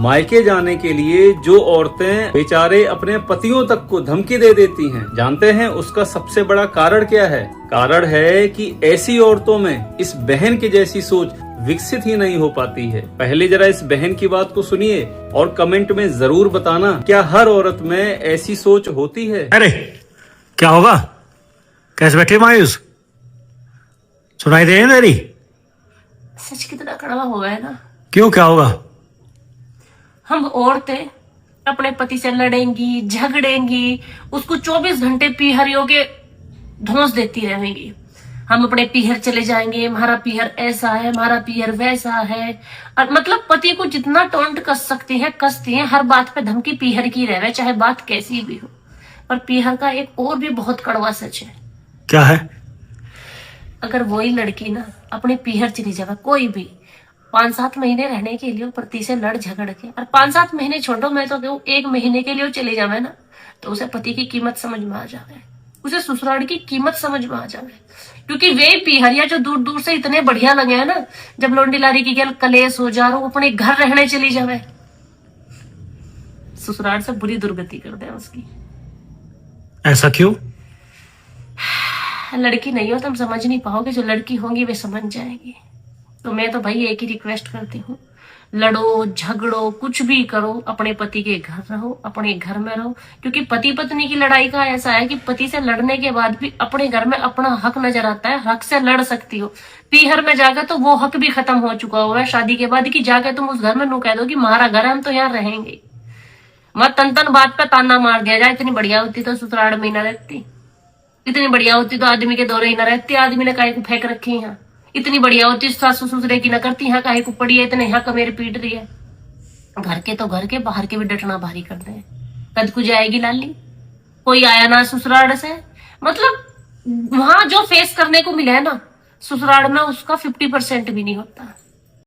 मायके जाने के लिए जो औरतें बेचारे अपने पतियों तक को धमकी दे देती हैं, जानते हैं उसका सबसे बड़ा कारण क्या है? कारण है कि ऐसी औरतों में इस बहन की जैसी सोच विकसित ही नहीं हो पाती है। पहले जरा इस बहन की बात को सुनिए और कमेंट में जरूर बताना, क्या हर औरत में ऐसी सोच होती है? अरे क्या होगा? कैसे बैठे मायूस? सुनाई दे मेरी? सच कितना कड़वा हुआ है ना। क्यों, क्या होगा? हम औरतें अपने पति से लड़ेंगी, झगड़ेंगी, उसको 24 घंटे पीहरियों के धौंस देती रहेंगी। हम अपने पीहर चले जाएंगे, हमारा पीहर ऐसा है, हमारा पीहर वैसा है, और मतलब पति को जितना टोंट कस सकती है कसती है। हर बात पे धमकी पीहर की रहे, चाहे बात कैसी भी हो। पर पीहर का एक और भी बहुत कड़वा सच है। क्या है? अगर वही लड़की ना अपने पीहर चली जावे, कोई भी 5-7 महीने रहने के लिए पति से लड़ झगड़ के, और 5-7 महीने छोड़ो, मैं तो कहूँ 1 महीने के लिए चले जावे ना, तो उसे पति की कीमत समझ में आ जावे, उसे ससुराल की कीमत समझ में आ जावे। क्योंकि वे पीहरिया जो दूर दूर से इतने बढ़िया लगे हैं ना, जब लौंडी लारी की गल कलेश हो जा रहा, अपने घर रहने चली जावे, ससुराल से बुरी दुर्गति कर दे उसकी। ऐसा क्यों? लड़की नहीं हो तो हम समझ नहीं पाओगे, जो लड़की होंगी वे समझ जाएगी। तो मैं तो भाई एक ही रिक्वेस्ट करती हूँ, लड़ो झगड़ो कुछ भी करो, अपने पति के घर रहो, अपने घर में रहो। क्योंकि पति पत्नी की लड़ाई का ऐसा है कि पति से लड़ने के बाद भी अपने घर में अपना हक नजर आता है, हक से लड़ सकती हो। पीहर में जाकर तो वो हक भी खत्म हो चुका हुआ है शादी के बाद, कि जाके तुम उस घर में नू कह दो कि हमारा घर है, हम तो यहाँ रहेंगे। मत तन बात पे ताना मार दिया जाए, इतनी बढ़िया होती तो ससुराल में ही ना रहती, इतनी बढ़िया होती तो आदमी के दौरे ही ना रहती, आदमी ने काहे को फेंक रखी यहाँ। इतनी बढ़िया होती सासू ससुरे की ना करती, यहाँ काहे को पड़ी है, इतने यहाँ का मेरे पीट रही है। घर के तो घर के, बाहर के भी डटना भारी कर दे। कद को जाएगी लाली, कोई आया ना ससुराल से, मतलब वहां जो फेस करने को मिला है ना, ससुराल में उसका 50% भी नहीं होता।